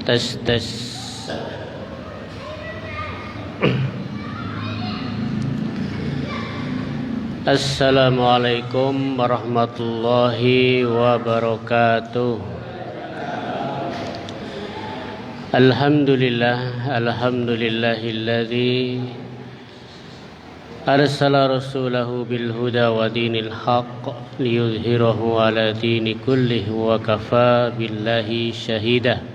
Tes tes. Assalamualaikum warahmatullahi wabarakatuh. Alhamdulillahilladzi arsala rasulahu bil huda wa dinil haqq liyuzhirahu ala dini kullih wa kafa billahi syahida.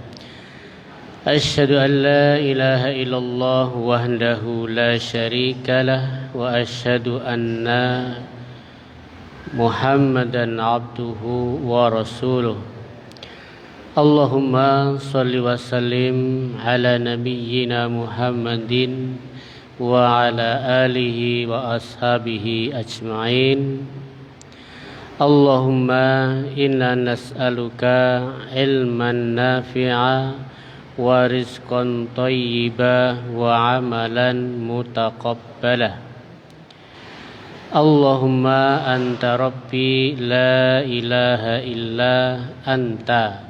Asyhadu an la ilaha illallah wahdahu la syarika lah wa asyhadu anna Muhammadan abduhu wa rasuluh. Allahumma salli wa sallim ala nabiyyina Muhammadin wa ala alihi wa ashabihi ajma'in. Allahumma inna nas'aluka ilman nafi'a wa rizqan thayyiba wa amalan mutaqabbala. Allahumma anta rabbi la ilaha illa anta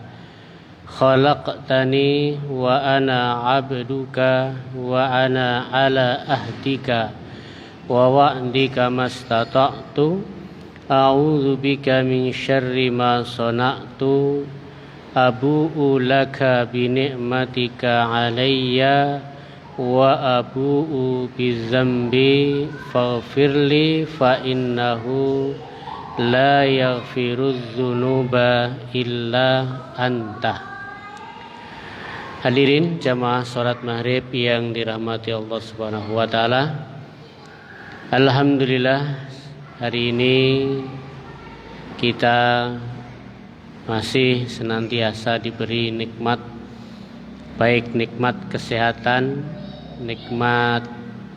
khalaqtani wa ana abduka wa ana ala ahdika wa wa'dika mastata'tu a'udzu bika min syarri ma sana'tu abu'u laka bi ni'matika alayya wa abu'u bi dzambi faghfirli fa innahu la yaghfirudz dzunuba illa anta. Hadirin jamaah salat maghrib yang dirahmati Allah Subhanahu wa taala. Alhamdulillah hari ini kita masih senantiasa diberi nikmat, baik nikmat kesehatan, nikmat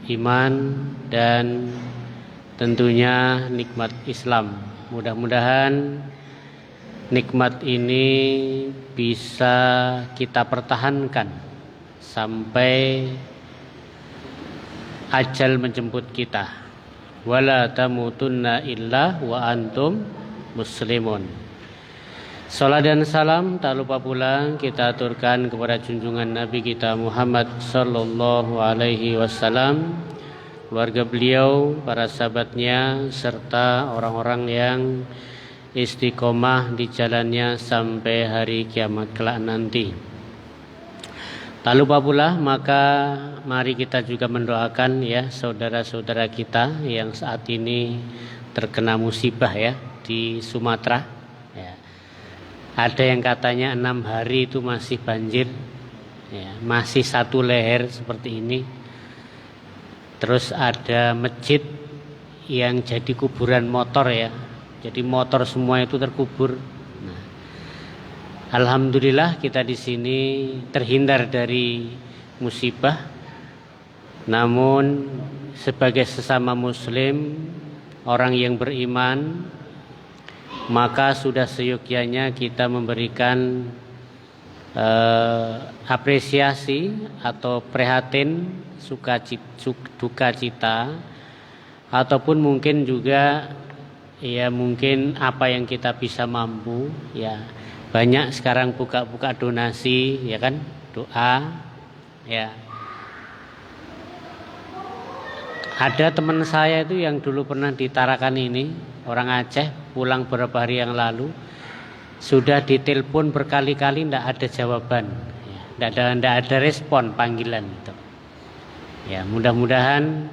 iman, dan tentunya nikmat Islam. Mudah-mudahan nikmat ini bisa kita pertahankan sampai ajal menjemput kita. Wala tamutunna illa wa antum muslimun. Salat dan salam tak lupa pula kita aturkan kepada junjungan Nabi kita Muhammad sallallahu alaihi wasallam, keluarga beliau, para sahabatnya, serta orang-orang yang istiqomah di jalannya sampai hari kiamat kelak nanti. Tak lupa pula maka mari kita juga mendoakan ya saudara-saudara kita yang saat ini terkena musibah ya di Sumatera. Ada yang katanya 6 hari itu masih banjir ya, masih satu leher seperti ini. Terus ada masjid yang jadi kuburan motor ya. Jadi motor semua itu terkubur. Nah, alhamdulillah kita di sini terhindar dari musibah. Namun sebagai sesama muslim, orang yang beriman, maka sudah seyogyanya kita memberikan apresiasi atau prihatin, duka cita, ataupun mungkin juga ya mungkin apa yang kita bisa mampu ya. Banyak sekarang buka donasi ya kan, doa ya. Ada teman saya itu yang dulu pernah di Tarakan ini, orang Aceh, pulang beberapa hari yang lalu, sudah ditelepon berkali-kali tidak ada jawaban, tidak ada respon panggilan itu. Ya, mudah-mudahan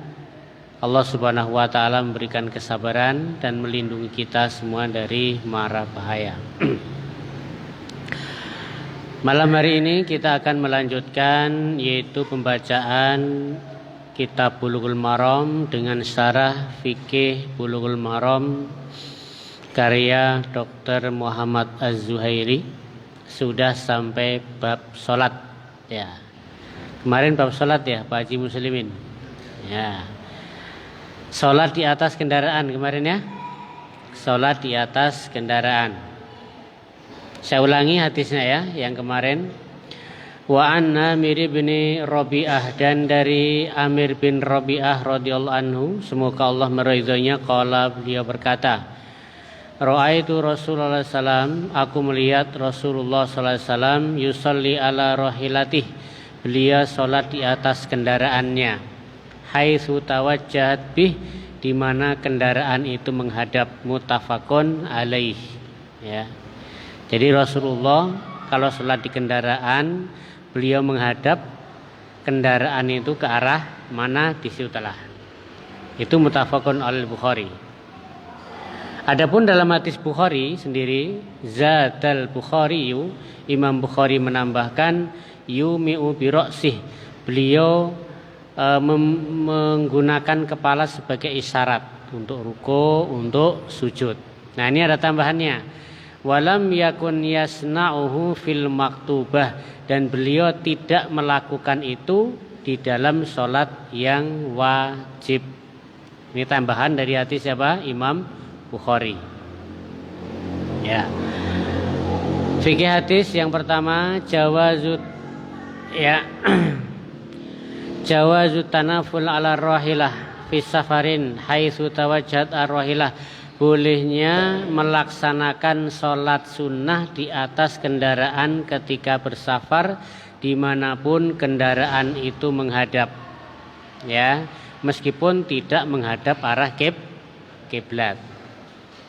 Allah Subhanahu wa taala memberikan kesabaran dan melindungi kita semua dari mara bahaya. Malam hari ini kita akan melanjutkan yaitu pembacaan Kitab Bulughul Maram dengan syarah fikih Bulughul Maram karya Dr. Muhammad Az-Zuhairi. Sudah sampai bab salat ya. Kemarin bab salat ya Pak Haji Muslimin. Ya. Salat di atas kendaraan kemarin ya. Salat di atas kendaraan. Saya ulangi hadisnya ya yang kemarin. Wa an Amir bin Rabi'ah, dan dari Amir bin Rabi'ah radhiyallahu anhu, semoga Allah meridhoinya, qala, beliau berkata, Ra'aitu Rasulullah SAW, aku melihat Rasulullah SAW yusalli ala rahilatih, beliau sholat di atas kendaraannya, haitsu tawajjahat bih, di mana kendaraan itu menghadap, muttafaqun alaih. Ya. Jadi Rasulullah kalau sholat di kendaraan, beliau menghadap kendaraan itu ke arah mana, di situlah. Itu muttafaqun alal Bukhari. Adapun dalam hadis Bukhari sendiri, Zadal Bukhari, Imam Bukhari menambahkan yumi'u bi ra'sih, beliau menggunakan kepala sebagai isyarat untuk ruku, untuk sujud. Nah, ini ada tambahannya. Walam yakun yasna'uhu fil maktubah, dan beliau tidak melakukan itu di dalam sholat yang wajib. Ini tambahan dari hadis siapa? Imam Bukhari. Ya. Fikih hadis yang pertama, jawazut, ya. Jawazut tanaful ala rahilah fi safarin haitsu tawajjahat ar-rahilah, bolehnya melaksanakan sholat sunnah di atas kendaraan ketika bersafar dimanapun kendaraan itu menghadap, ya, meskipun tidak menghadap arah kiblat,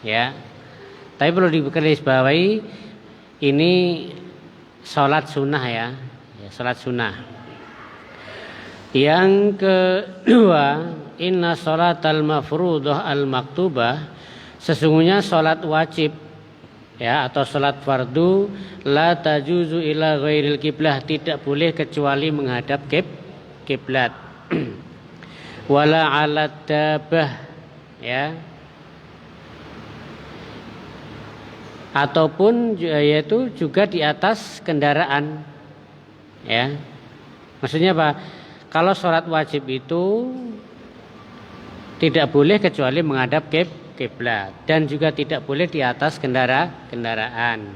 ya. Tapi perlu digarisbawahi, ini sholat sunnah, ya, sholat sunnah. Yang kedua, inna sholatal mafruḍah al maktubah, sesungguhnya sholat wajib, ya, atau sholat fardu, la tajuzu ila ghairil kiblah, tidak boleh kecuali menghadap kiblat. Wala ala dabah, ya, ataupun yaitu juga di atas kendaraan, ya. Maksudnya apa? Kalau sholat wajib itu tidak boleh kecuali menghadap kiblat, dan juga tidak boleh di atas kendaraan.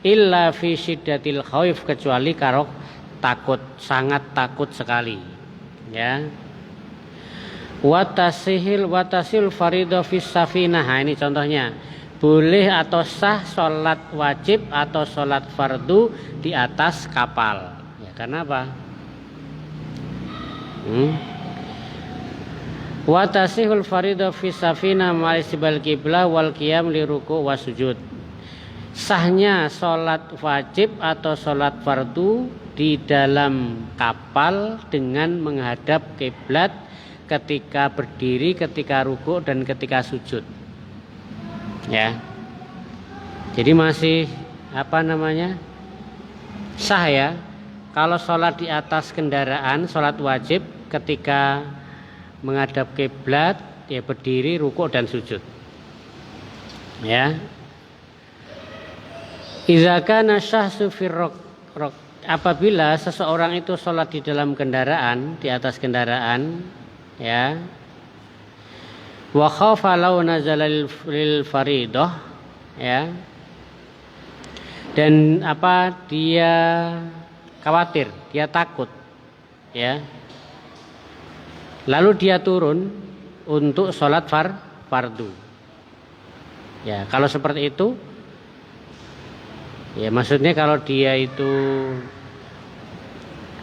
Illa fi syiddatil khauf, kecuali kalau takut, sangat takut sekali, ya. Watasil faridah fis safinah. Nah, ini contohnya. Boleh atau sah sholat wajib atau sholat fardu di atas kapal. Ya, karena apa? Watasihul faridah fis safinah ma'isbal qiblah wal qiyam li ruku' wa sujud. Sahnya sholat wajib atau sholat fardu di dalam kapal dengan menghadap kiblat ketika berdiri, ketika ruku' dan ketika sujud. Ya. Jadi masih sah, ya. Kalau sholat di atas kendaraan, sholat wajib ketika menghadap kiblat, ya berdiri, ruku' dan sujud. Ya. Idza kana syahsu firrok, apabila seseorang itu sholat di dalam kendaraan, di atas kendaraan, ya. Wa khafa law nazala lil faridah, ya. Dan dia khawatir, dia takut, ya. Lalu dia turun untuk sholat fardu. Ya, kalau seperti itu, ya maksudnya kalau dia itu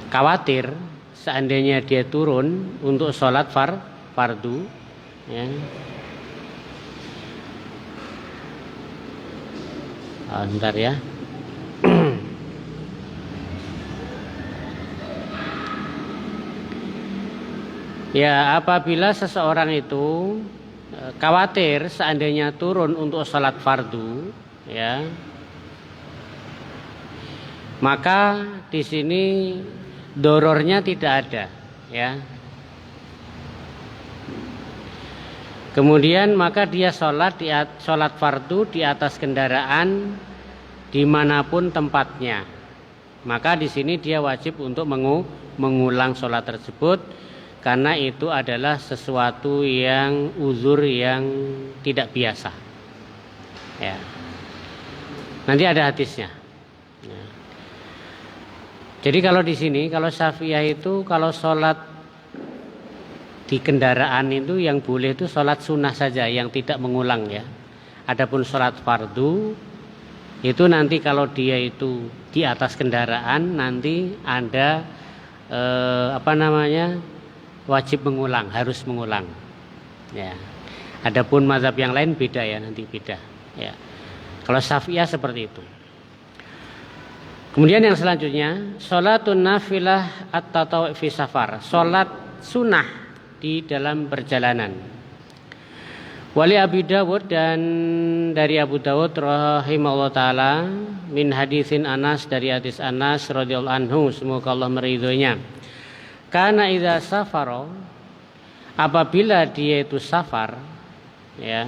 khawatir seandainya dia turun untuk sholat fardu, ya. Bentar, ya. Ya, apabila seseorang itu khawatir seandainya turun untuk sholat fardu, ya, maka di sini dorornya tidak ada, ya. Kemudian maka dia sholat fardu di atas kendaraan dimanapun tempatnya. Maka di sini dia wajib untuk mengulang sholat tersebut, karena itu adalah sesuatu yang uzur yang tidak biasa. Ya. Nanti ada hadisnya. Ya. Jadi kalau di sini, kalau Syafi'iyah itu kalau sholat di kendaraan itu yang boleh itu sholat sunnah saja, yang tidak mengulang, ya. Adapun sholat fardu itu nanti kalau dia itu di atas kendaraan nanti ada wajib mengulang, harus mengulang. Ya. Adapun mazhab yang lain beda ya, nanti beda. Ya. Kalau Syafi'iyah seperti itu. Kemudian yang selanjutnya, sholatun nafilah at-tatawwu' fi safar, sholat sunnah di dalam perjalanan. Wali Abi Dawud, dan dari Abu Dawud rahimahullah taala, min hadisin Anas, dari hadis Anas radhiyallahu anhu, semoga Allah meridhoinya. Karena idza safaro, apabila dia itu safar, ya.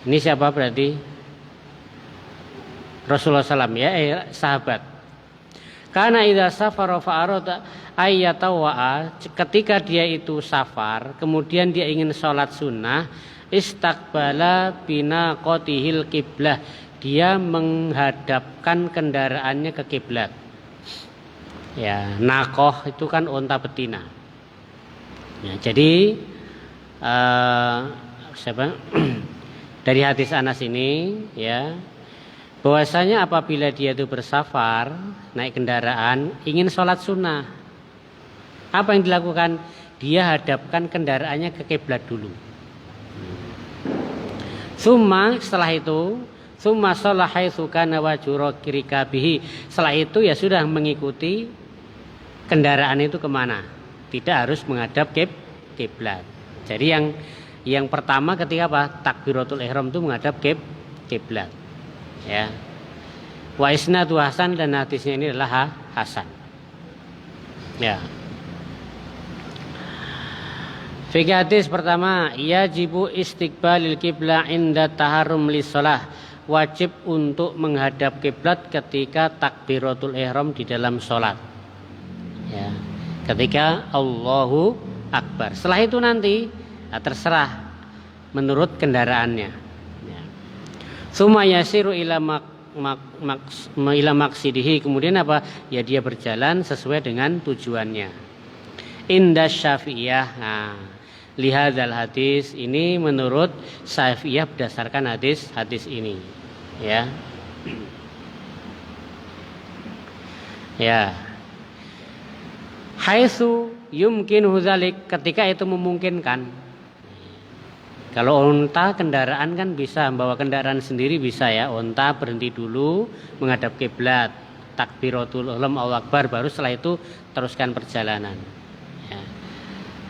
Ini siapa berarti? Rasulullah SAW, ya, sahabat. Karena idza safara fa arada ayyatawa'a, ketika dia itu safar kemudian dia ingin sholat sunnah, istaqbala binaqatihil qiblah, dia menghadapkan kendaraannya ke kiblat. Ya, naqah itu kan unta betina. Ya, jadi dari hadis Anas ini, ya, bahwasanya apabila dia itu bersafar, naik kendaraan, ingin sholat sunnah, apa yang dilakukan? Dia hadapkan kendaraannya ke kiblat dulu. Setelah itu, sholat haitsu kana wajhu rikabihi. Setelah itu ya sudah mengikuti kendaraan itu kemana. Tidak harus menghadap kiblat. Jadi yang pertama ketika apa? Takbiratul ihram itu menghadap kiblat. Ya, wa isnadu hasan, dan hadisnya ini adalah hasan. Ya. Fikih hadis pertama, yajibu istiqbalil qiblah inda taharrum lis-shalah, wajib untuk menghadap kiblat ketika takbiratul ihram di dalam sholat. Ya, ketika Allahu Akbar. Setelah itu nanti terserah menurut kendaraannya. Summa yasiru ila maqsidihi, kemudian apa? Ya dia berjalan sesuai dengan tujuannya. Inda Syafi'iyah. Nah, lihadzal hadis, ini menurut Syafi'iyah berdasarkan hadis ini. Ya. Ya. Haitsu yumkinu dzalik, ketika itu memungkinkan. Kalau unta kendaraan kan bisa, bawa kendaraan sendiri bisa ya. Unta berhenti dulu menghadap kiblat, takbiratul ihram Allahu Akbar, baru setelah itu teruskan perjalanan. Ya.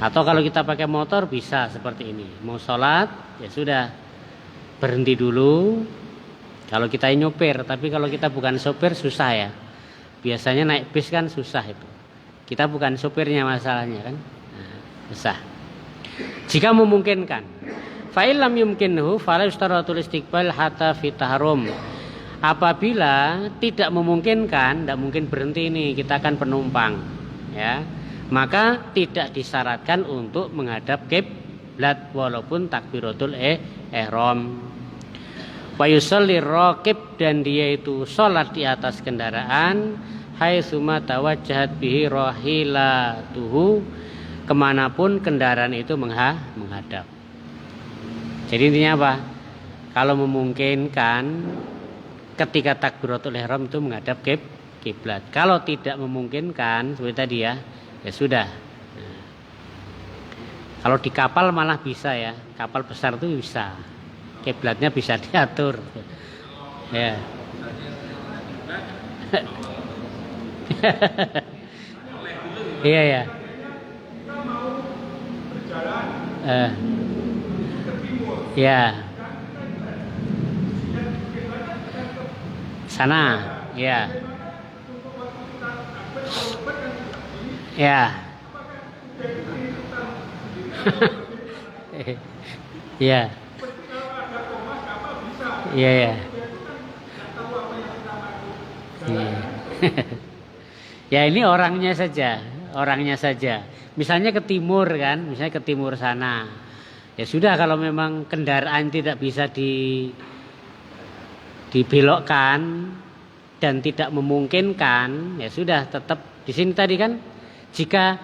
Atau kalau kita pakai motor bisa seperti ini. Mau sholat ya sudah berhenti dulu. Kalau kita nyopir, tapi kalau kita bukan sopir susah ya. Biasanya naik bis kan susah itu. Kita bukan sopirnya masalahnya kan. Nah, susah. Jika memungkinkan, fa illam yumkinhu fala yushtaratul istiqbal hatta fi tahrum. Apabila tidak memungkinkan, tidak mungkin berhenti nih, kita kan penumpang, ya, maka tidak disyaratkan untuk menghadap kiblat walaupun takbiratul ihram. Wa yusalli raqib, dan dia itu sholat di atas kendaraan, haitsuma tawajjahat bihi rahilatuhu, kemanapun kendaraan itu menghadap. Jadi intinya apa? Kalau memungkinkan ketika takbiratul ihram itu menghadap kiblat. Kalau tidak memungkinkan seperti tadi ya, ya sudah. Nah, kalau di kapal malah bisa ya, kapal besar itu bisa, kiblatnya bisa diatur. Ya. Iya ya. Ya. Sana, ya. Ya. Ya. Iya ya. Ya ini orangnya saja. Misalnya ke timur kan, misalnya ke timur sana. Ya sudah, kalau memang kendaraan tidak bisa dibelokkan dan tidak memungkinkan, ya sudah tetap di sini tadi kan. Jika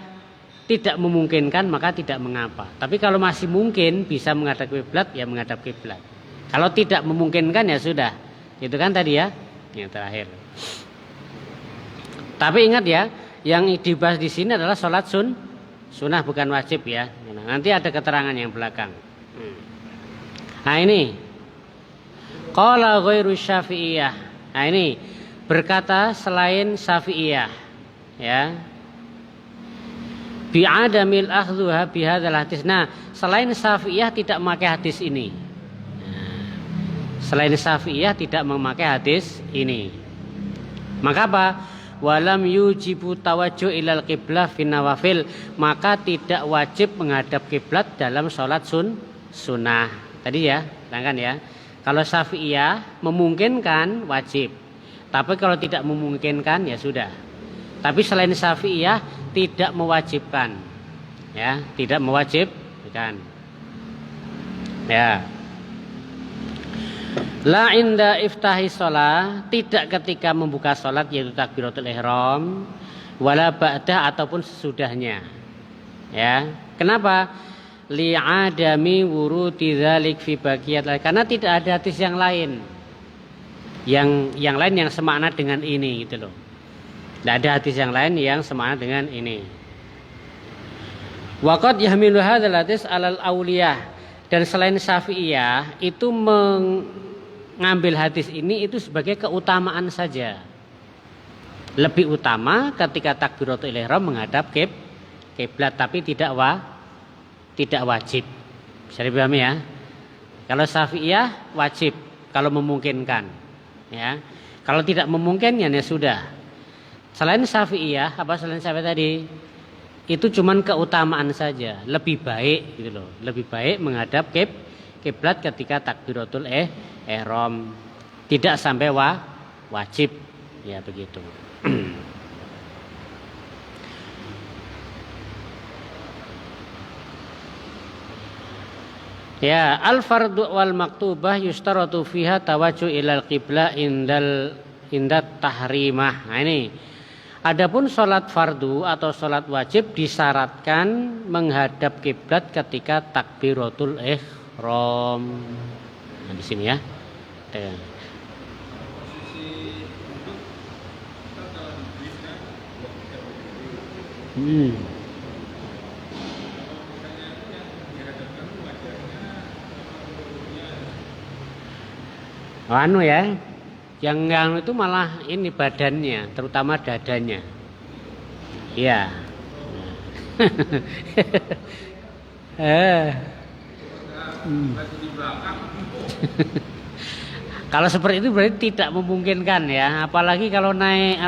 tidak memungkinkan maka tidak mengapa. Tapi kalau masih mungkin bisa menghadap kiblat, ya menghadap kiblat. Kalau tidak memungkinkan ya sudah. Itu kan tadi ya. Yang terakhir. Tapi ingat ya, yang dibahas di sini adalah sholat sunnah bukan wajib ya. Nanti ada keterangan yang belakang. Nah ini qala ghairu syafi'iyah. Nah ini berkata selain syafi'iyah ya. Bi'adamil akhdhuha bihadzal hadis. Nah, selain syafi'iyah tidak memakai hadis ini. Selain syafi'iyah tidak memakai hadis ini. Maka apa? Walam yujibu tawajjuh ilal qiblah fin nawafil, maka tidak wajib menghadap kiblat dalam sholat sunnah. Tadi ya, kan ya. Kalau syafi'iyah memungkinkan wajib. Tapi kalau tidak memungkinkan ya sudah. Tapi selain syafi'iyah tidak mewajibkan. Ya, tidak mewajibkan. Ya. La inda iftahi sholat, tidak ketika membuka sholat yaitu takbiratul ihram, wala ba'dah ataupun sesudahnya. Ya, kenapa? Li'adami wurudi dzalik fi baqiyat, karena tidak ada hadis yang lain. Yang lain yang semakna dengan ini gitu loh. Tidak ada hadis yang lain yang semakna dengan ini. Waqad yahmilu hadzal hadis alal auliyah, dan selain syafi'iyah itu mengambil hadis ini itu sebagai keutamaan saja. Lebih utama ketika takbiratul ihram menghadap kiblat, tapi tidak wajib. Bisa dipahami ya? Kalau syafi'iyah wajib kalau memungkinkan. Ya. Kalau tidak memungkinkan ya sudah. Selain syafi'iyah, selain syafi'iyah tadi? Itu cuman keutamaan saja, lebih baik gitu loh. Lebih baik menghadap kiblat ketika takbiratul ihram, tidak sampai wajib ya begitu. Ya, al fardu wal maktubah yustaratu fiha tawajjuh ilal qiblah indat tahrimah. Nah ini, adapun sholat fardu atau sholat wajib disyaratkan menghadap kiblat ketika takbiratul ihram. Nah, di sini ya. Anu ya, yang itu malah ini badannya, terutama dadanya. Iya. Kalau seperti itu berarti tidak memungkinkan ya, apalagi kalau naik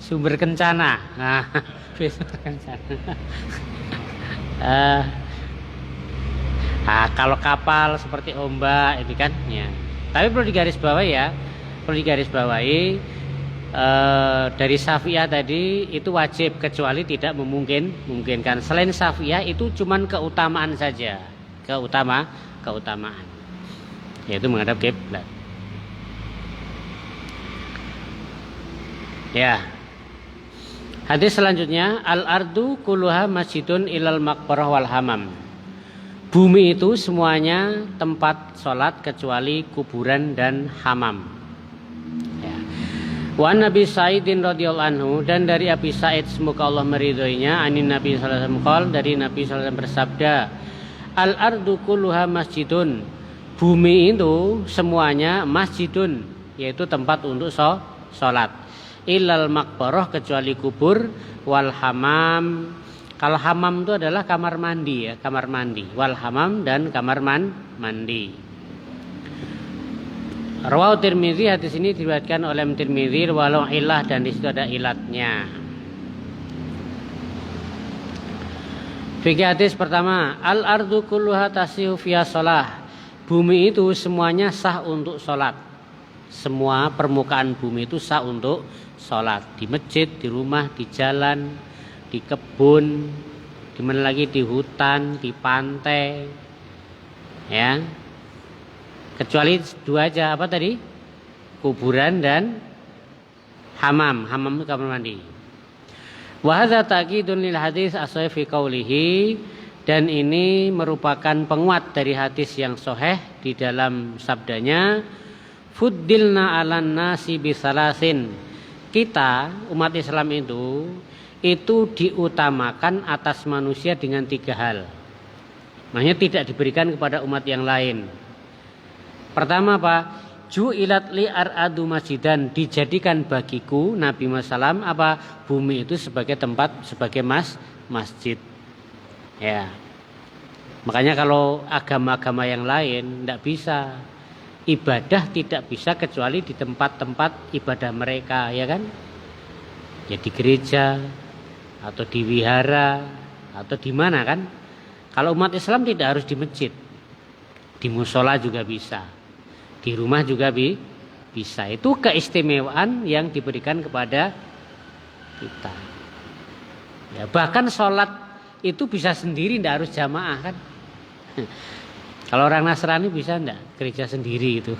sumber kencana. Nah, sumber kencana. Kalau kapal seperti ombak itu kan ya. Tapi perlu digarisbawahi ya, dari syafi'iyah tadi itu wajib kecuali tidak memungkinkan. Selain syafi'iyah itu cuman keutamaan saja, keutamaan, yaitu menghadap kiblat. Ya. Hadis selanjutnya, al-ardu kulluha masjidun ilal maqbarah wal hamam. Bumi itu semuanya tempat sholat kecuali kuburan dan hamam. Ya. Wa Nabi Sa'idin radhiyallahu anhu, dan dari Abi Sa'id semoga Allah meridhoinya, anin Nabi sallallahu alaihi wasallam dari Nabi sallallahu alaihi wasallam bersabda, al-ardu kulluha masjidun. Bumi itu semuanya masjidun, yaitu tempat untuk sholat. Ilal maqbarah, kecuali kubur, wal hamam. Kalau hamam itu adalah kamar mandi ya, kamar mandi. Wal hamam, dan kamar mandi. Rawahu Tirmidzi, hadis ini diriwayatkan oleh Tirmidzi walau ilah, dan di situ ada ilatnya. Fikih hadis pertama, al ardu kulluha tasihu fiha shalah. Bumi itu semuanya sah untuk sholat. Semua permukaan bumi itu sah untuk sholat. Di masjid, di rumah, di jalan, di kebun, di mana lagi, di hutan, di pantai, ya. Kecuali dua aja, apa tadi? Kuburan dan hamam. Hamam itu kamar mandi. Wa hadza ta'kidun lil hadis as-sahih fi qoulihi, Dan ini merupakan penguat dari hadis yang sahih di dalam sabdanya, fuddilna 'alan nasi bisalasin. Kita umat Islam itu diutamakan atas manusia dengan 3 hal. Makanya tidak diberikan kepada umat yang lain. Pertama apa? Ju'ilat li ar'adu masjidan, dijadikan bagiku Nabi Muhammad apa? Bumi itu sebagai tempat, sebagai masjid. Ya. Makanya kalau agama-agama yang lain tidak bisa, ibadah tidak bisa kecuali di tempat-tempat ibadah mereka, ya kan? Ya di gereja atau di wihara atau di mana kan? Kalau umat Islam tidak harus di masjid, di musola juga bisa, di rumah juga bisa. Itu keistimewaan yang diberikan kepada kita. Ya, bahkan sholat itu bisa sendiri, tidak harus jamaah kan. Kalau orang Nasrani bisa enggak gereja sendiri itu,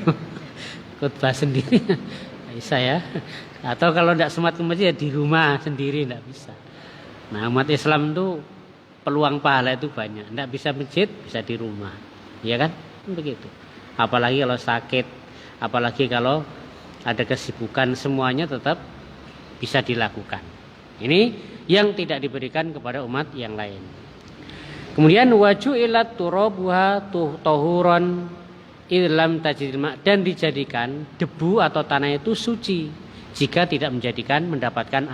khutbah sendiri bisa ya. Atau kalau tidak sempat ke masjid ya di rumah sendiri, tidak bisa. Nah umat Islam itu peluang pahala itu banyak. Tidak bisa masjid, bisa di rumah, ya kan, begitu. Apalagi kalau sakit, apalagi kalau ada kesibukan, semuanya tetap bisa dilakukan. Ini yang tidak diberikan kepada umat yang lain. Kemudian waju'ilat turabuha tahuran illam tajidil ma, dan dijadikan debu atau tanah itu suci jika tidak mendapatkan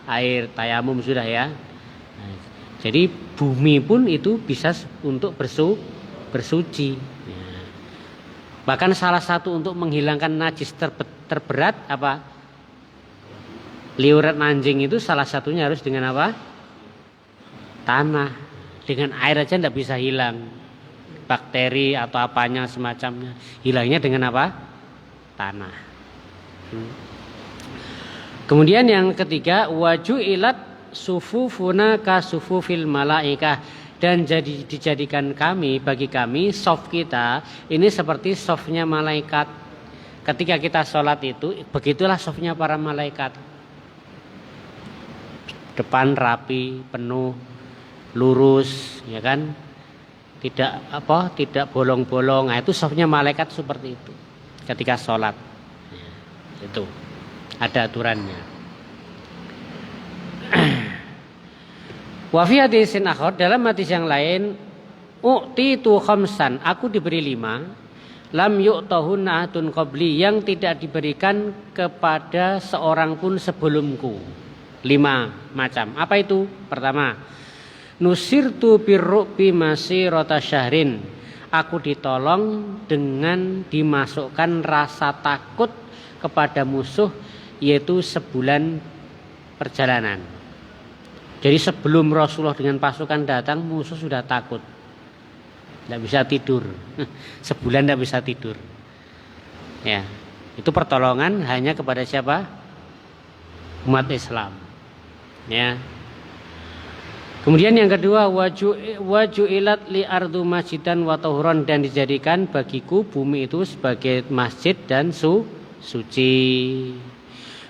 air. Tayamum sudah ya. Nah, jadi bumi pun itu bisa untuk bersuci. Nah, bahkan salah satu untuk menghilangkan najis terberat apa? Liuran anjing itu salah satunya harus dengan apa? Tanah. Dengan air aja tidak bisa hilang. Bakteri atau apanya semacamnya. Hilangnya dengan apa? Tanah. Kemudian yang ketiga, waju'ilat sufufuna ka sufufil malaikah, dan dijadikan bagi kami soft kita ini seperti softnya malaikat. Ketika kita sholat itu, begitulah softnya para malaikat. Depan rapi, penuh, lurus, ya kan? Tidak bolong-bolong. Nah, itu softnya malaikat seperti itu. Ketika sholat, itu ada aturannya. Wa fi hadisin akhar, dalam hadis yang lain, u'titu khamsan, aku diberi 5, lam yu'tahunna ahadun qabli, yang tidak diberikan kepada seorang pun sebelumku. 5 macam. Apa itu? Pertama, nusirtu birru'bi masirata syahrin, aku ditolong dengan dimasukkan rasa takut kepada musuh, yaitu sebulan perjalanan. Jadi sebelum Rasulullah dengan pasukan datang, musuh sudah takut, tidak bisa tidur. Sebulan tidak bisa tidur. Ya, itu pertolongan hanya kepada siapa? Umat Islam. Ya. Kemudian yang kedua, waju'ilat li ardu masjidan wa tahuran, dan dijadikan bagiku bumi itu sebagai masjid dan suci.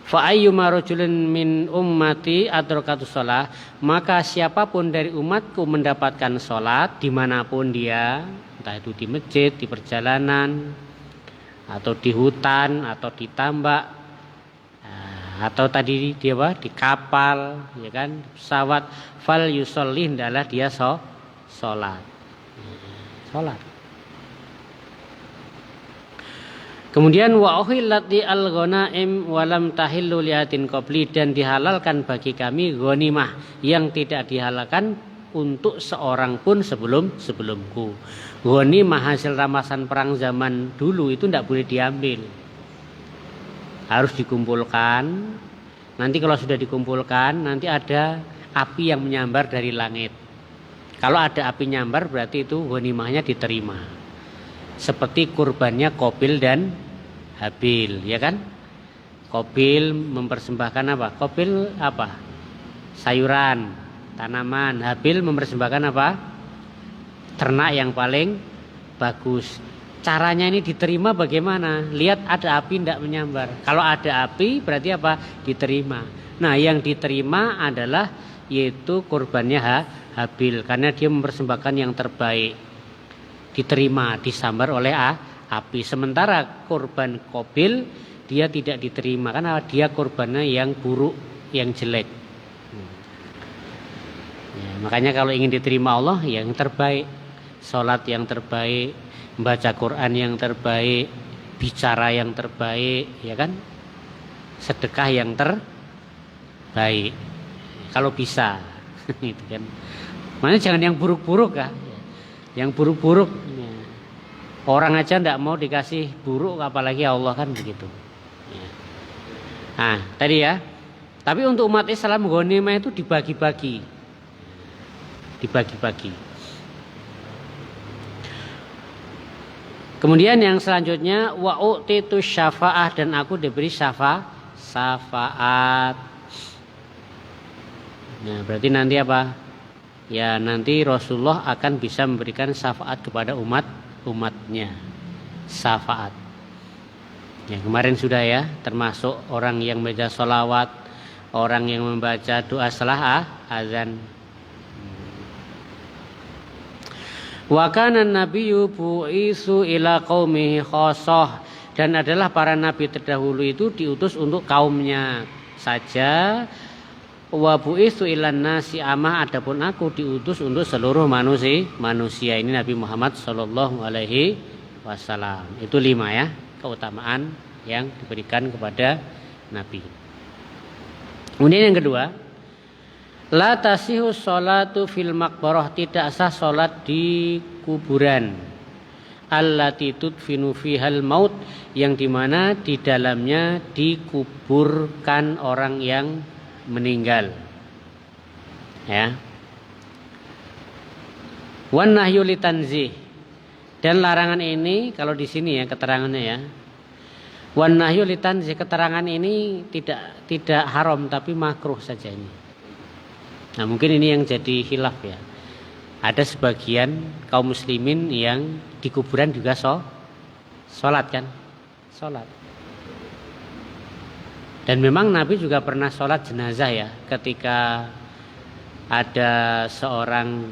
Fa ayyuma rajulin min ummati adrakatus shalah, maka siapapun dari umatku mendapatkan sholat dimanapun dia, entah itu di masjid, di perjalanan, atau di hutan, atau di tambak, atau tadi dia di kapal, ya kan, pesawat, fal yusolli, adalah dia sholat. Kemudian wa uhillat li al-ghanaim wa lam tahillu liatin qabli, dan dihalalkan bagi kami ghanimah yang tidak dihalalkan untuk seorang pun sebelumku. Ghanimah hasil rampasan perang zaman dulu itu tidak boleh diambil. Harus dikumpulkan. Nanti kalau sudah dikumpulkan, nanti ada api yang menyambar dari langit. Kalau ada api nyambar berarti itu ghanimahnya diterima. Seperti kurbannya Qabil dan Habil, ya kan? Qabil mempersembahkan apa? Qabil apa? Sayuran, tanaman. Habil mempersembahkan apa? Ternak yang paling bagus. Caranya ini diterima bagaimana? Lihat ada api tidak menyambar. Kalau ada api berarti apa? Diterima. Nah, yang diterima adalah yaitu kurbannya Habil, karena dia mempersembahkan yang terbaik, diterima, disambar oleh api. Sementara kurban Qabil dia tidak diterima karena dia kurbannya yang buruk, yang jelek. Ya, makanya kalau ingin diterima Allah yang terbaik, sholat yang terbaik, membaca Quran yang terbaik, bicara yang terbaik, ya kan, sedekah yang terbaik kalau bisa. Itu kan, makanya jangan yang buruk-buruk ya. Yang buruk-buruk ya. Orang aja tidak mau dikasih buruk, apalagi Allah, kan begitu ya. Nah tadi ya, tapi untuk umat Islam ghanimah itu dibagi-bagi. Kemudian yang selanjutnya wa utitu syafa'ah, dan aku diberi syafaat. Nah, berarti nanti apa? Ya nanti Rasulullah akan bisa memberikan syafaat kepada umatnya. Syafaat. Ya kemarin sudah ya, termasuk orang yang membaca sholawat, orang yang membaca doa setelah azan. Wa kana nabiyyu bu'isu ila qaumihi khassah, dan adalah para nabi terdahulu itu diutus untuk kaumnya saja. Wa bu'isu ilan nasi amah, adapun aku diutus untuk seluruh manusia. Ini Nabi Muhammad sallallahu alaihi wasallam. Itu 5 ya keutamaan yang diberikan kepada nabi. Kemudian yang kedua, la tasihu sholatu fil maqbarah, tidak sah sholat di kuburan. Allati tudfinu fihal maut, yang dimana di dalamnya dikuburkan orang yang meninggal. Ya. Wan nahyu litanzih, dan larangan ini kalau di sini ya keterangannya ya. Wan nahyu litanzih, keterangan ini tidak haram tapi makruh saja ini. Nah mungkin ini yang jadi khilaf ya. Ada sebagian kaum muslimin yang di kuburan juga sholat kan, sholat. Dan memang Nabi juga pernah sholat jenazah ya, ketika ada seorang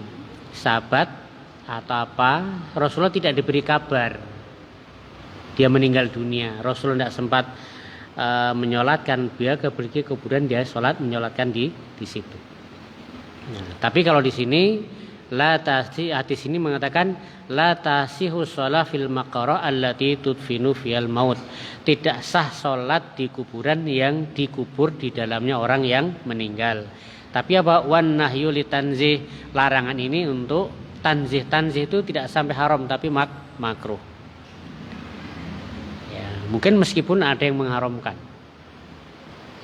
sahabat atau apa, Rasulullah tidak diberi kabar dia meninggal dunia. Rasulullah tidak sempat menyolatkan, dia pergi ke kuburan, dia sholat menyolatkan di situ. Nah, tapi kalau di sini hadis ini mengatakan la tasihu shalah fil maqara allati tudfinu fil maut, tidak sah sholat di kuburan yang dikubur di dalamnya orang yang meninggal. Tapi apa? Wan nahyu litanzih, larangan ini untuk tanzih itu tidak sampai haram tapi makruh. Ya, mungkin meskipun ada yang mengharamkan.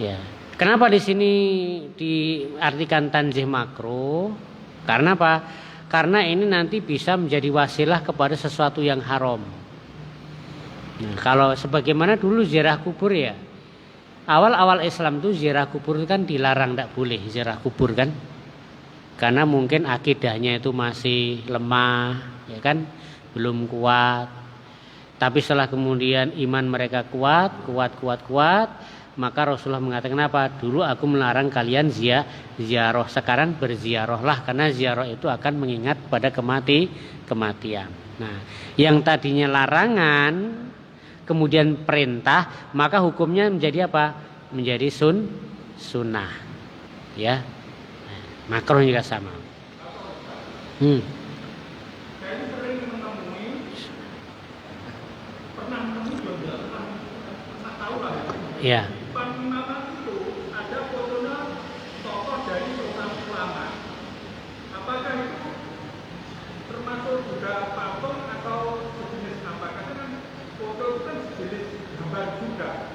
Ya. Kenapa di sini diartikan tanzih makruh? Karena apa? Karena ini nanti bisa menjadi wasilah kepada sesuatu yang haram. Nah, kalau sebagaimana dulu ziarah kubur ya, awal-awal Islam itu ziarah kubur kan dilarang, tidak boleh ziarah kubur kan? Karena mungkin akidahnya itu masih lemah, ya kan, belum kuat. Tapi setelah kemudian iman mereka kuat, maka Rasulullah mengatakan apa? Dulu aku melarang kalian ziarah, sekarang berziarahlah, karena ziarah itu akan mengingat pada kematian. Nah, yang tadinya larangan kemudian perintah, maka hukumnya menjadi apa? Menjadi sunnah. Ya. Nah, makruh juga sama. Ya.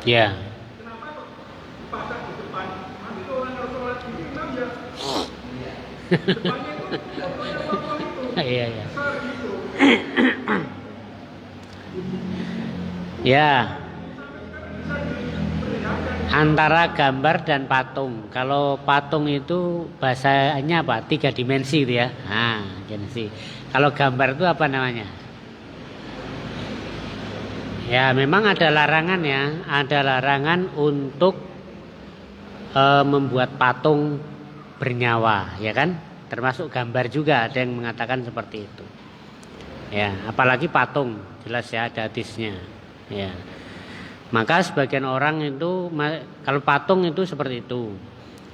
Ya. Kenapa dipasang di depan? Nanti orang harus sholat di imam ya. Depannya itu fotonya foto itu. Iya. Besar gitu. Ya. Antara gambar dan patung. Kalau patung itu bahasanya apa? 3 dimensi gitu ya. Nah, dimensi. Kalau gambar itu apa namanya? Ya memang ada larangan ya, ada larangan untuk membuat patung bernyawa, ya kan? Termasuk gambar juga ada yang mengatakan seperti itu. Ya, apalagi patung, jelas ya ada hadisnya. Ya. Maka sebagian orang itu kalau patung itu seperti itu.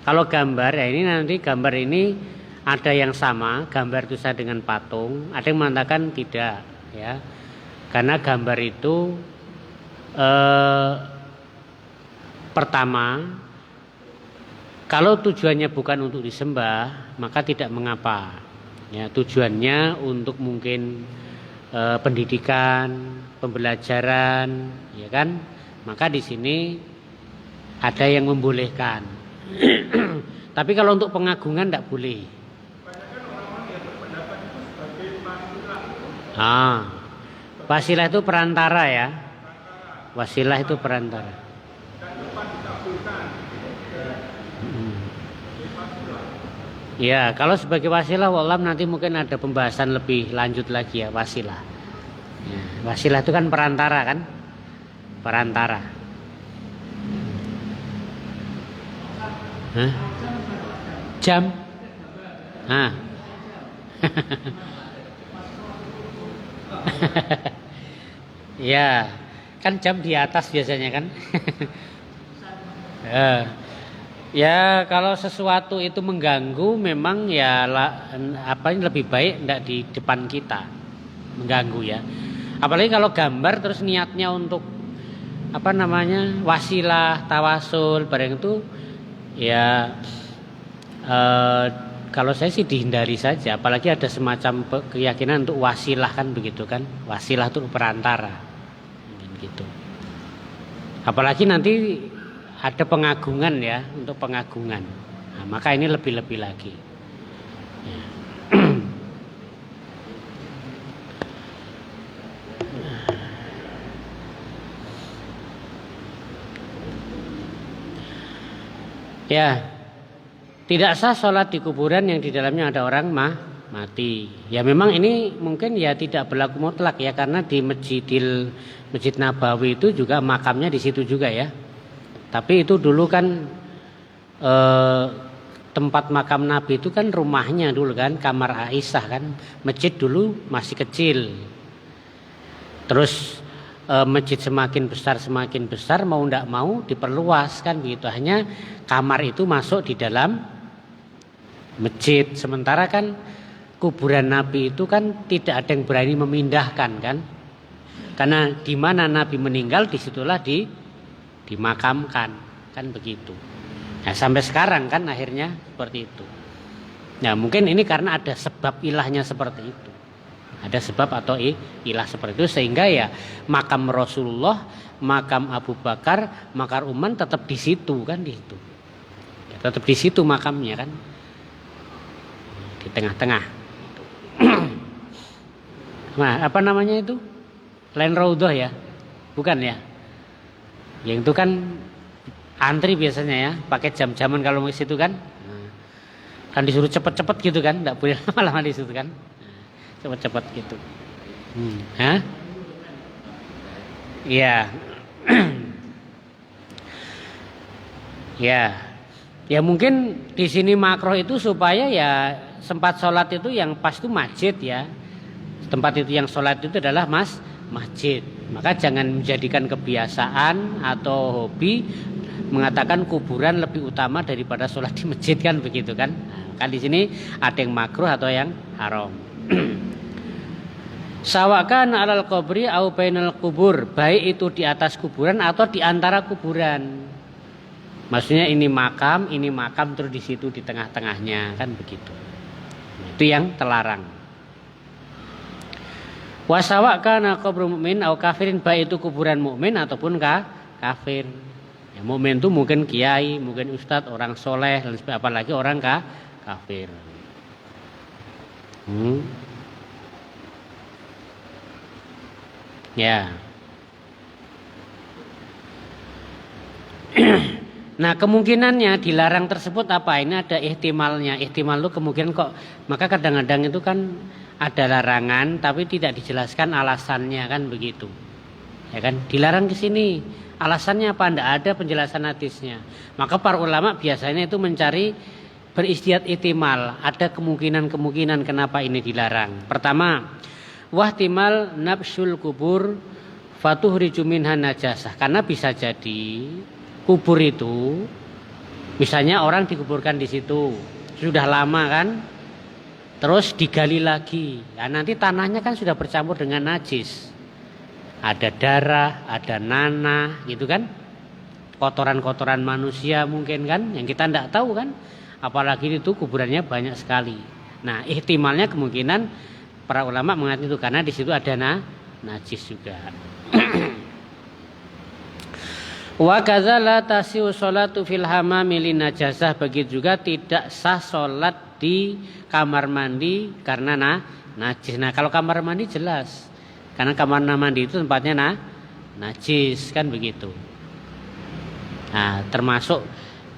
Kalau gambar ya ini nanti gambar ini ada yang sama, gambar itu sama dengan patung, ada yang mengatakan tidak, ya. Karena gambar itu pertama, kalau tujuannya bukan untuk disembah, maka tidak mengapa. Ya, tujuannya untuk mungkin pendidikan, pembelajaran, ya kan? Maka di sini ada yang membolehkan. Tapi kalau untuk pengagungan tidak boleh. Wasilah itu perantara ya. Wasilah itu perantara. Ya, kalau sebagai wasilah wallah nanti mungkin ada pembahasan lebih lanjut lagi ya wasilah. Ya, wasilah itu kan perantara kan? Perantara. Hah? Jam? Hah? Ya, kan jam di atas biasanya kan? Ya kalau sesuatu itu mengganggu memang ya lebih baik tidak di depan kita mengganggu ya. Apalagi kalau gambar terus niatnya untuk wasilah, tawasul, barang itu ya kalau saya sih dihindari saja. Apalagi ada semacam keyakinan untuk wasilah kan begitu kan? Wasilah itu perantara, gitu. Apalagi nanti ada pengagungan ya, untuk pengagungan. Nah, maka ini lebih-lebih lagi. Ya. Ya, tidak sah sholat di kuburan yang di dalamnya ada orang mati. Ya memang ini mungkin ya tidak berlaku mutlak ya, karena di Masjid Nabawi itu juga makamnya di situ juga ya. Tapi itu dulu kan tempat makam Nabi itu kan rumahnya dulu kan, kamar Aisyah kan. Masjid dulu masih kecil. Terus masjid semakin besar mau tidak mau diperluas kan begitu. Hanya kamar itu masuk di dalam masjid. Sementara kan kuburan Nabi itu kan tidak ada yang berani memindahkan kan. Karena di mana Nabi meninggal disitulah dimakamkan kan begitu. Nah, sampai sekarang kan akhirnya seperti itu. Nah mungkin ini karena ada sebab ilahnya seperti itu. Ada sebab atau ilah seperti itu sehingga ya makam Rasulullah, makam Abu Bakar, makam Umar tetap di situ kan di situ. Ya, tetap di situ makamnya kan. Di tengah-tengah. Nah, apa namanya itu? Lain Raudhah ya? Bukan ya? Yang itu kan antri biasanya ya, pakai jam-jaman kalau mau ke situ kan. Kan disuruh cepet-cepet gitu kan, enggak boleh lama-lama di situ kan. Cepet-cepet gitu. Hah? Iya. Ya. Ya mungkin di sini makruh itu supaya ya sempat sholat itu yang pas itu masjid ya. Tempat itu yang sholat itu adalah masjid. Maka jangan menjadikan kebiasaan atau hobi mengatakan kuburan lebih utama daripada sholat di masjid kan begitu kan. Nah, kan di sini ada yang makruh atau yang haram. Sawakan alal qabri au bainal kubur, baik itu di atas kuburan atau di antara kuburan. Maksudnya ini makam terus di situ di tengah-tengahnya kan begitu. Nah, itu yang terlarang. Wasawa kana qabru mukmin au kafirin, baik itu kuburan mukmin ataupun kafir. Ya, mukmin itu mungkin kiai, mungkin ustadz, orang soleh, dan apalagi orang kafir. Ya. Nah kemungkinannya dilarang tersebut apa? Ini ada ihtimalnya. Ihtimal itu kemungkinan kok. Maka kadang-kadang itu kan ada larangan tapi tidak dijelaskan alasannya kan begitu. Ya kan? Dilarang ke sini. Alasannya apa? Tidak ada penjelasan hadisnya. Maka para ulama biasanya itu mencari beristihad ihtimal, ada kemungkinan-kemungkinan kenapa ini dilarang. Pertama, wahtimal nabsyul kubur fatuhriju minha najasah. Karena bisa jadi kubur itu, misalnya orang dikuburkan di situ sudah lama kan, terus digali lagi. Nah, nanti tanahnya kan sudah bercampur dengan najis. Ada darah, ada nanah, gitu kan? Kotoran-kotoran manusia mungkin kan, yang kita tidak tahu kan. Apalagi itu kuburannya banyak sekali. Nah, ihtimalnya kemungkinan para ulama mengatakan itu karena di situ ada najis juga. Wa kadza la tasihu sholatu fil hamami lin najasah, begitu juga tidak sah salat di kamar mandi karena najis. Nah, kalau kamar mandi jelas. Karena kamar mandi itu tempatnya najis kan begitu. Nah, termasuk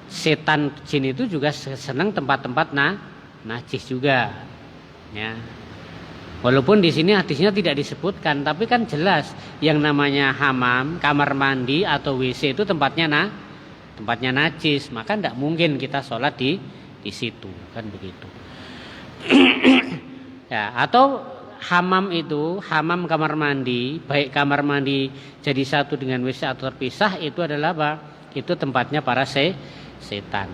setan jin itu juga senang tempat-tempat najis juga. Ya. Walaupun di sini hadisnya tidak disebutkan, tapi kan jelas yang namanya hamam, kamar mandi atau WC itu tempatnya najis, maka tidak mungkin kita sholat di situ, kan begitu. Ya, atau hamam itu, hamam kamar mandi, baik kamar mandi jadi satu dengan WC atau terpisah, itu adalah apa? Itu tempatnya para setan.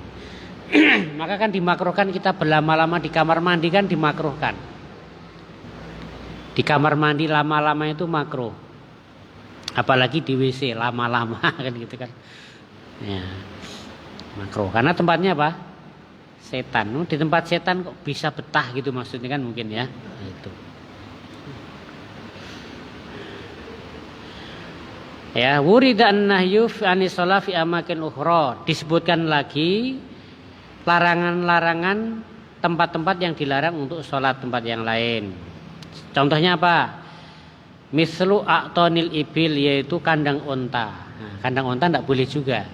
Maka kan dimakruhkan kita berlama-lama di kamar mandi, kan dimakruhkan. Di kamar mandi lama-lama itu makruh. Apalagi di WC lama-lama kan gitu kan. Ya. Makruh. Karena tempatnya apa? Setan. Di tempat setan kok bisa betah gitu maksudnya kan mungkin ya. Itu. Ya, wurida an-nahyu fi shalah fi amakin ukhra. Disebutkan lagi larangan-larangan tempat-tempat yang dilarang untuk sholat tempat yang lain. Contohnya apa? Mislu aqtonil ibil, yaitu kandang onta. Nah, kandang onta tidak boleh juga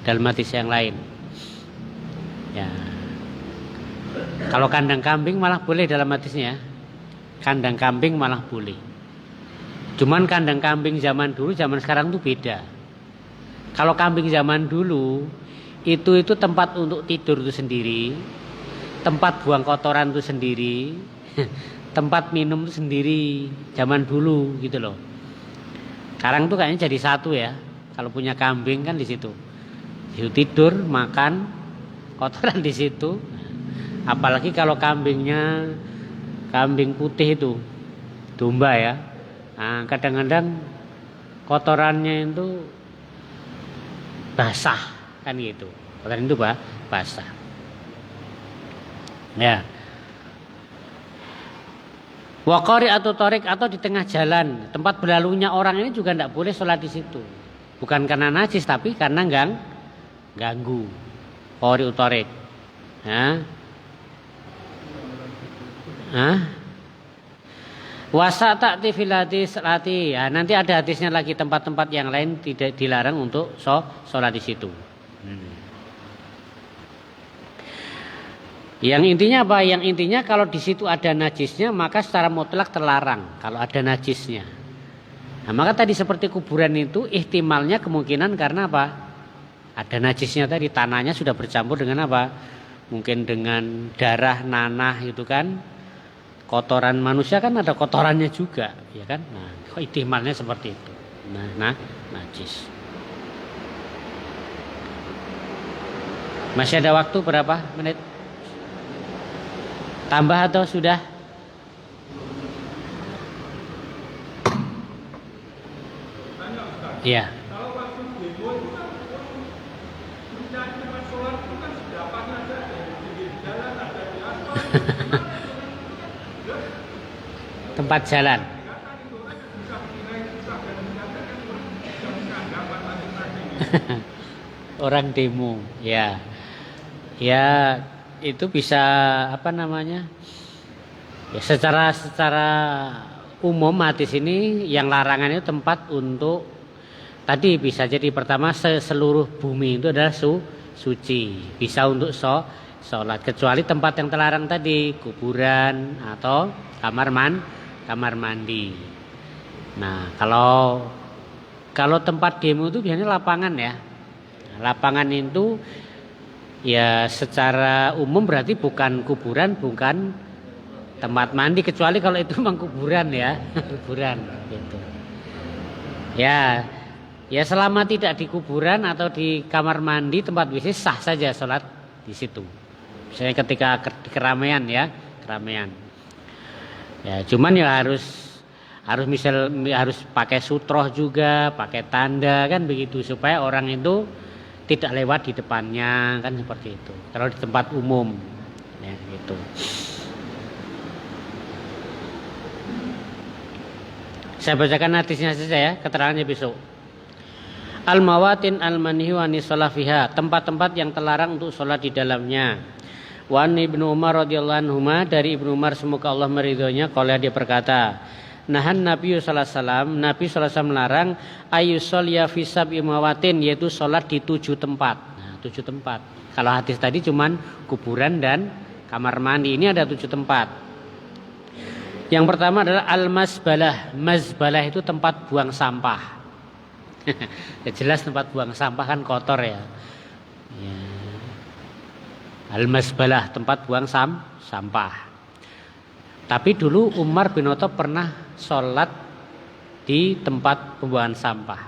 dalam hadis yang lain. Ya. Kalau kandang kambing malah boleh dalam hadisnya. Kandang kambing malah boleh. Cuman kandang kambing zaman dulu, zaman sekarang itu beda. Kalau kambing zaman dulu itu tempat untuk tidur itu sendiri, tempat buang kotoran itu sendiri, tempat minum itu sendiri. Zaman dulu gitu loh. Sekarang tuh kayaknya jadi satu ya. Kalau punya kambing kan di situ. Di situ tidur, makan, kotoran di situ. Apalagi kalau kambingnya kambing putih itu, domba ya. Nah, kadang-kadang kotorannya itu basah kan gitu. Kotoran itu basah. Ya. Waqari atau torik atau di tengah jalan, tempat berlalunya orang ini juga tidak boleh sholat di situ. Bukan karena najis tapi karena ganggu. Qari utorik. Ya. Wasa ta'ti fil hadis lati. Ya, nanti ada hadisnya lagi tempat-tempat yang lain tidak dilarang untuk sholat di situ. Yang intinya apa? Yang intinya kalau di situ ada najisnya maka secara mutlak terlarang kalau ada najisnya. Nah, maka tadi seperti kuburan itu ihtimalnya kemungkinan karena apa? Ada najisnya tadi, tanahnya sudah bercampur dengan apa? Mungkin dengan darah, nanah gitu kan. Kotoran manusia kan ada kotorannya juga, ya kan? Nah, ihtimalnya seperti itu. Nah, najis. Masih ada waktu berapa menit? Tambah atau sudah? Iya. Kalau waktu demo itu kan mencari tempat sholat itu kan sedapatnya ada di pinggir jalan, ada di aspal. Tempat jalan. Orang demo, ya. Ya, itu bisa apa namanya? Ya, secara umum hadis ini yang larangan itu tempat untuk tadi bisa jadi pertama seluruh bumi itu adalah suci, bisa untuk sholat kecuali tempat yang terlarang tadi, kuburan atau kamar mandi. Nah, kalau tempat demo itu biasanya lapangan ya. Lapangan itu Ya secara umum berarti bukan kuburan, bukan tempat mandi, kecuali kalau itu memang kuburan ya, kuburan gitu. Ya, ya selama tidak di kuburan atau di kamar mandi tempat WC sah saja sholat di situ. Misalnya ketika di keramaian ya, keramaian. Ya, cuman ya harus harus pakai sutroh juga, pakai tanda kan begitu supaya orang itu tidak lewat di depannya kan seperti itu. Kalau di tempat umum ya gitu. Saya bacakan hadisnya saja ya, keterangannya besok. Al-mawatin al-manhiyu anis shalah fiha, tempat-tempat yang terlarang untuk sholat di dalamnya. Wa Ibnu Umar radhiyallahu anhuma, dari Ibnu Umar semoga Allah meridhoinya, qala dia berkata, nahan Nabi sallallahu alaihi wasallam, Nabi sallallahu alaihi wasallam melarang ayyusolya fi sab'i mawatin, yaitu sholat di 7 tempat. Nah, 7 tempat. Kalau hadis tadi cuman kuburan dan kamar mandi, ini ada 7 tempat. Yang pertama adalah al-mazbalah. Mazbalah itu tempat buang sampah. Ya jelas tempat buang sampah kan kotor ya. Ya. Al-mazbalah, tempat buang sampah. Tapi dulu Umar bin Khattab pernah sholat di tempat pembuangan sampah.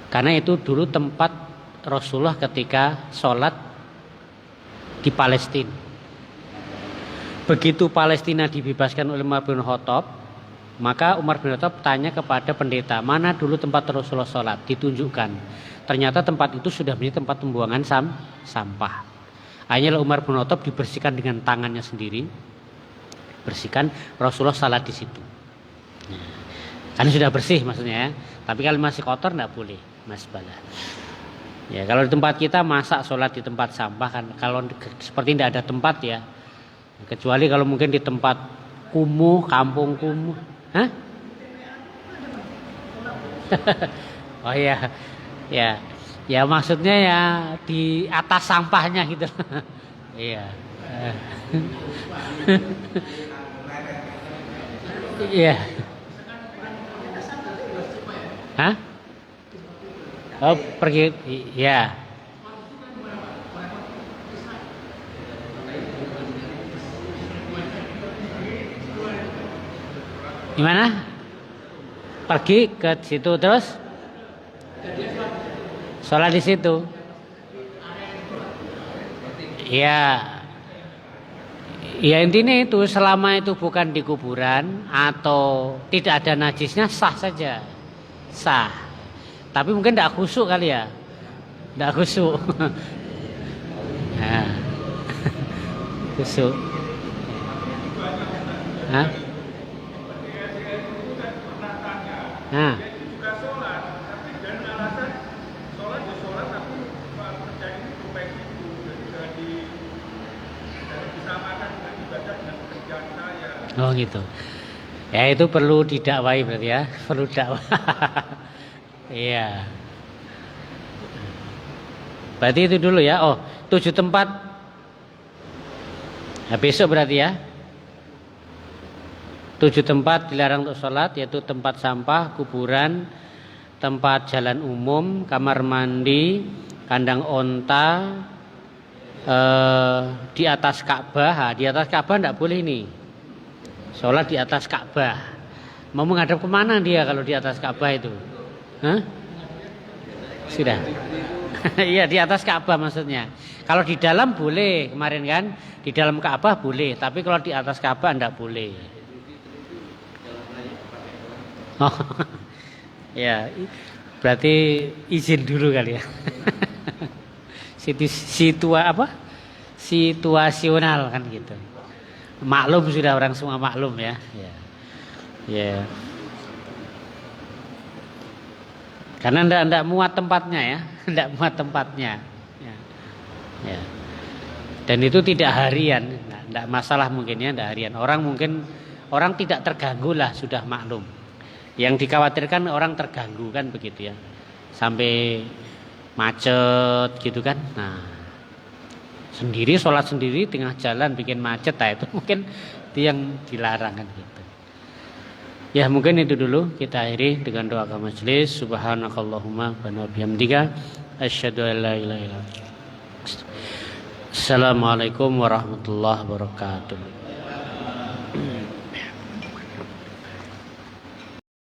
Karena itu dulu tempat Rasulullah ketika sholat di Palestina. Begitu Palestina dibebaskan oleh Umar bin Khattab, maka Umar bin Khattab tanya kepada pendeta, mana dulu tempat Rasulullah sholat, ditunjukkan. Ternyata tempat itu sudah menjadi tempat pembuangan sampah. Akhirnya Umar bin Khattab dibersihkan dengan tangannya sendiri, bersihkan, Rasulullah sholat di situ. Nah, karena sudah bersih maksudnya ya. Tapi kalau masih kotor tidak boleh, mazbalah. Ya kalau di tempat kita masa sholat di tempat sampah kan, kalau seperti tidak ada tempat ya. Kecuali kalau mungkin di tempat kumuh, kampung kumuh. Hah? Oh iya. Ya. Ya maksudnya ya di atas sampahnya gitu. Iya. Iya. Hah? Oh, pergi ya. Gimana? Pergi ke situ terus sholat di situ. Ya, ya intinya itu selama itu bukan di kuburan atau tidak ada najisnya sah saja, sah. Tapi mungkin tidak khusyuk kali ya, tidak khusyuk. Nah, khusyuk. Hah? Nah. juga sholat, tapi dengan alasan sholat ya sholat, tapi pekerjaan ini baik itu jadi disamakan dengan ibadah dengan pekerjaan saya. Oh gitu. Ya itu perlu didakwai berarti ya, perlu dakwah. Iya. Berarti itu dulu ya. Oh, 7 tempat. Nah, besok berarti ya. 7 tempat dilarang untuk sholat, yaitu tempat sampah, kuburan, tempat jalan umum, kamar mandi, kandang onta, di atas Ka'bah. Di atas Ka'bah tidak boleh nih. Sholat di atas Ka'bah. Mau menghadap kemana dia kalau di atas Ka'bah itu? Hah? Sudah. Iya di atas Ka'bah maksudnya. Kalau di dalam boleh kemarin kan, di dalam Ka'bah boleh, tapi kalau di atas Ka'bah tidak boleh. Oh, ya, berarti izin dulu kali ya. Situasional kan gitu. Maklum sudah, orang semua maklum ya. Ya. Ya. Karena enggak muat tempatnya ya, enggak muat tempatnya. Ya. Ya. Dan itu tidak harian, enggak masalah mungkin ya, enggak harian. Orang tidak terganggu lah, sudah maklum. Yang dikhawatirkan orang terganggu kan begitu ya, sampai macet gitu kan. Nah, sendiri sholat sendiri tengah jalan bikin macet, nah itu mungkin itu yang dilarang kan gitu. Ya mungkin itu dulu, kita akhiri dengan doa majelis. Subhanakallahumma wa bihamdika asyhadu an la ilaha illa anta Assalamualaikum warahmatullahi wabarakatuh.